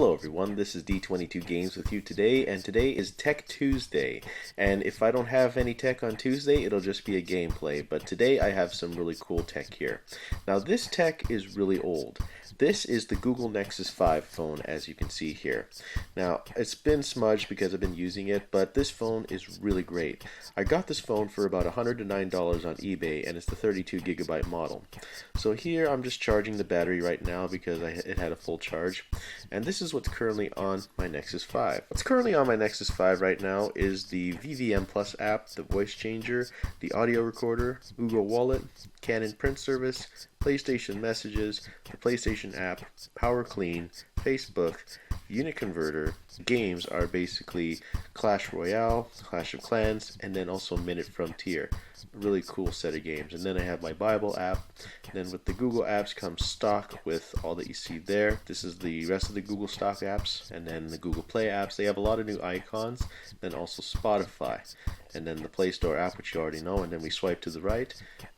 Hello everyone, this is D22 Games with you today, and today is Tech Tuesday. And if I don't have any tech on Tuesday, it'll just be a gameplay, but today I have some really cool tech here. Now this tech is really old. This is the Google Nexus 5 phone, as you can see here. Now, it's been smudged because I've been using it, but this phone is really great. I got this phone for about $109 on eBay, and it's the 32GB model. So here I'm just charging the battery right now because it had a full charge. And this is what's currently on my Nexus 5. What's currently on my Nexus 5 right now is the VVM Plus app, the voice changer, the audio recorder, Google Wallet, Canon print service, PlayStation Messages, the PlayStation app, Power Clean, Facebook, Unit Converter. Games are basically Clash Royale, Clash of Clans, and then also Minute Frontier. A really cool set of games. And then I have my Bible app. And then with the Google apps comes stock with all that you see there. This is the rest of the Google stock apps. And then the Google Play apps. They have a lot of new icons. Then also Spotify. And then the Play Store app, which you already know. And then we swipe to the right.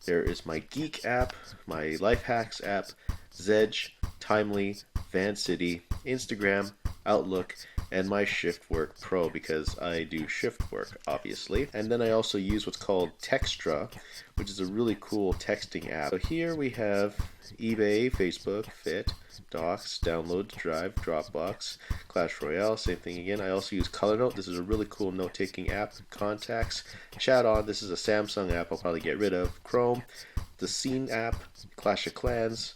There is my Geek app, my Life Hacks app, Zedge, Timely, Van City, Instagram, Outlook, and my Shift Work Pro because I do shift work, obviously. And then I also use what's called Textra, which is a really cool texting app. So here we have eBay, Facebook, Fit, Docs, Download, Drive, Dropbox, Clash Royale, same thing again. I also use ColorNote. This is a really cool note-taking app. Contacts, Chat On. This is a Samsung app I'll probably get rid of. Chrome, the Scene app, Clash of Clans,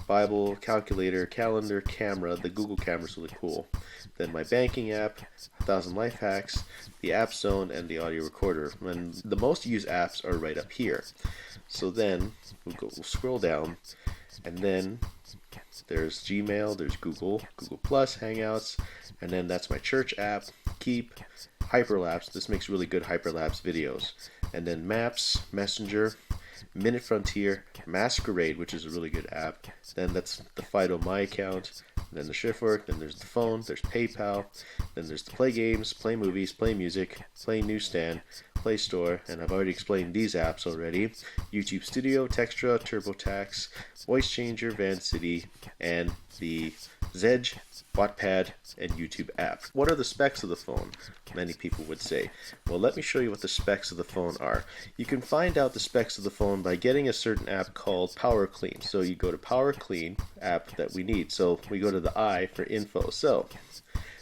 Bible, Calculator, Calendar, Camera. The Google camera is really cool. Then my banking app, 1000 Life Hacks, the App Zone, and the audio recorder. And the most used apps are right up here. So then we'll scroll down, and then there's Gmail, there's Google Plus, Hangouts, and then that's my church app, Keep, Hyperlapse. This makes really good hyperlapse videos. And then Maps, Messenger, Minute Frontier, Masquerade, which is a really good app. Then that's the Fido My account. Then the Shift Work. Then there's the phone. There's PayPal. Then there's the Play Games, Play Movies, Play Music, Play Newsstand, Play Store, and I've already explained these apps already. YouTube Studio, Textra, TurboTax, Voice Changer, Van City, and the Zedge, Wattpad, and YouTube app. What are the specs of the phone? Many people would say. Well, let me show you what the specs of the phone are. You can find out the specs of the phone by getting a certain app called Power Clean. So you go to Power Clean app that we need. So we go to the I for info. So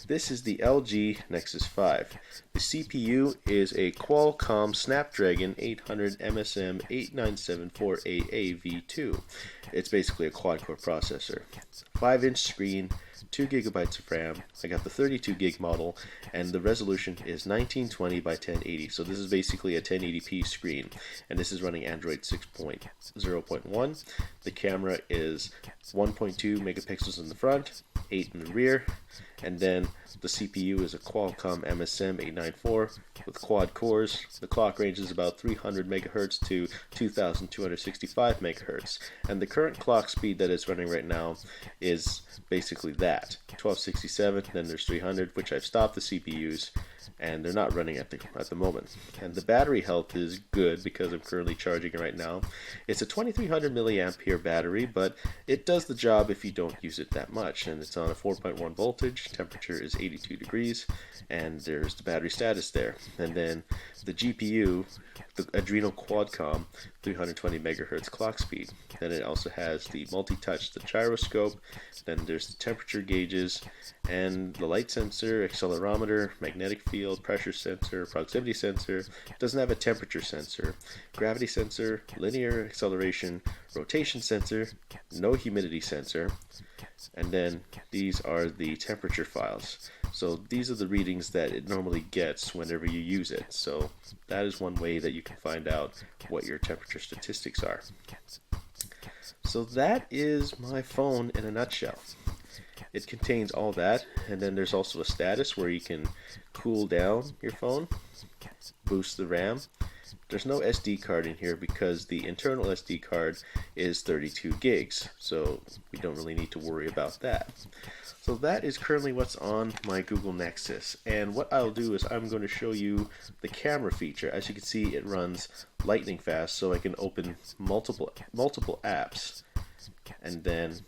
this is the LG Nexus 5. The CPU is a Qualcomm Snapdragon 800 MSM 8974AA V2. It's basically a quad-core processor. 5-inch screen, 2 GB of RAM. I got the 32 gig model, and the resolution is 1920 by 1080. So this is basically a 1080p screen, and this is running Android 6.0.1. The camera is 1.2 megapixels in the front, 8 in the rear, and then the CPU is a Qualcomm MSM 894 with quad cores. The clock range is about 300 MHz to 2265 MHz, and the current clock speed that it's running right now is basically that, 1267. Then there's 300, which I've stopped the CPUs, and they're not running at the moment. And the battery health is good because I'm currently charging it right now. It's a 2300 milliampere battery, but it does the job if you don't use it that much. And it's on a 4.1 voltage. Temperature is 82 degrees, and there's the battery status there. And then the GPU, the Adrenal Qualcomm 320 megahertz clock speed. Then it also has the multi-touch, the gyroscope. Then there's the temperature gauges and the light sensor, accelerometer, magnetic field, pressure sensor, proximity sensor. It doesn't have a temperature sensor, gravity sensor, linear acceleration, rotation sensor, no humidity sensor. And then these are the temperature files. So these are the readings that it normally gets whenever you use it. So that is one way that you can find out what your temperature statistics are. So that is my phone in a nutshell. It contains all that, and then there's also a status where you can cool down your phone, boost the RAM. There's no SD card in here because the internal SD card is 32 gigs, so we don't really need to worry about that. So that is currently what's on my Google Nexus, and what I'll do is I'm going to show you the camera feature. As you can see, it runs lightning fast, so I can open multiple apps and then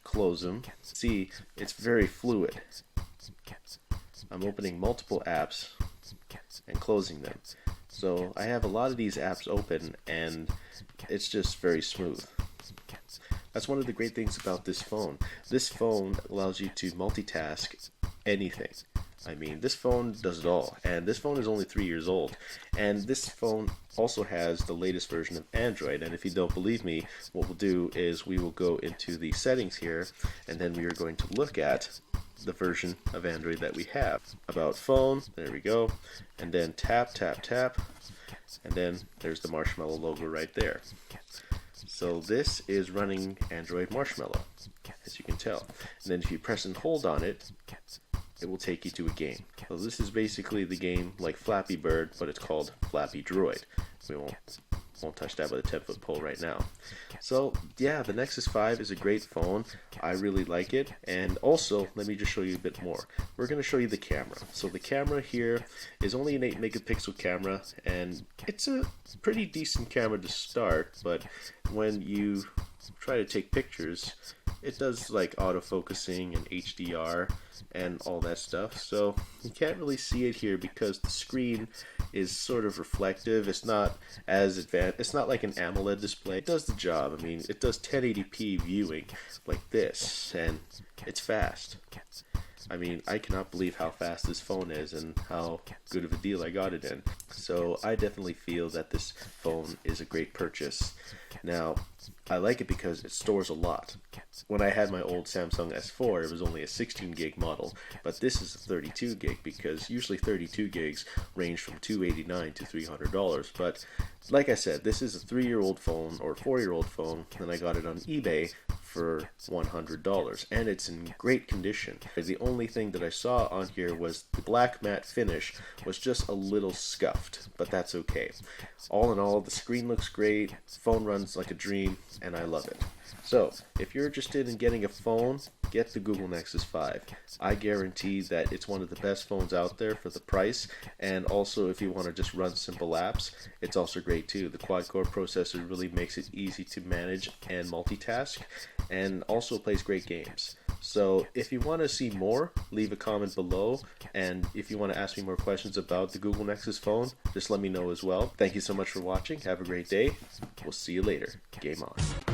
close them see, it's very fluid. I'm opening multiple apps and closing them. So I have a lot of these apps open and it's just very smooth. That's one of the great things about this phone. This phone allows you to multitask anything. I mean, this phone does it all, and this phone is only 3 years old, and this phone also has the latest version of Android. And if you don't believe me, what we'll do is we will go into the settings here, and then we are going to look at the version of Android that we have. About phone, there we go, and then tap, tap, tap, and then there's the Marshmallow logo right there. So this is running Android Marshmallow, as you can tell. And then if you press and hold on it, it will take you to a game. So this is basically the game like Flappy Bird, but it's called Flappy Droid. We won't touch that with a 10-foot pole right now. So yeah, the Nexus 5 is a great phone. I really like it. And also, let me just show you a bit more. We're going to show you the camera. So the camera here is only an 8 megapixel camera, and it's a pretty decent camera to start, but when you try to take pictures, it does like autofocusing and HDR and all that stuff, so you can't really see it here because the screen is sort of reflective. It's not as advanced. It's not like an AMOLED display. It does the job. I mean, it does 1080p viewing like this, and it's fast. I mean, I cannot believe how fast this phone is and how good of a deal I got it in. So I definitely feel that this phone is a great purchase. Now, I like it because it stores a lot. When I had my old Samsung S4, it was only a 16 gig model, but this is a 32 gig because usually 32 gigs range from $289 to $300. But like I said, this is a 3-year-old phone or 4-year-old phone, and I got it on eBay for $100, and it's in great condition. The only thing that I saw on here was the black matte finish was just a little scuffed, but that's okay. All in all, the screen looks great, phone runs like a dream, and I love it. So, if you're interested in getting a phone, get the Google Nexus 5. I guarantee that it's one of the best phones out there for the price, and also if you want to just run simple apps, it's also great too. The quad-core processor really makes it easy to manage and multitask, and also plays great games. So if you want to see more, leave a comment below, and if you want to ask me more questions about the Google Nexus phone, just let me know as well. Thank you so much for watching. Have a great day. We'll see you later. Game on.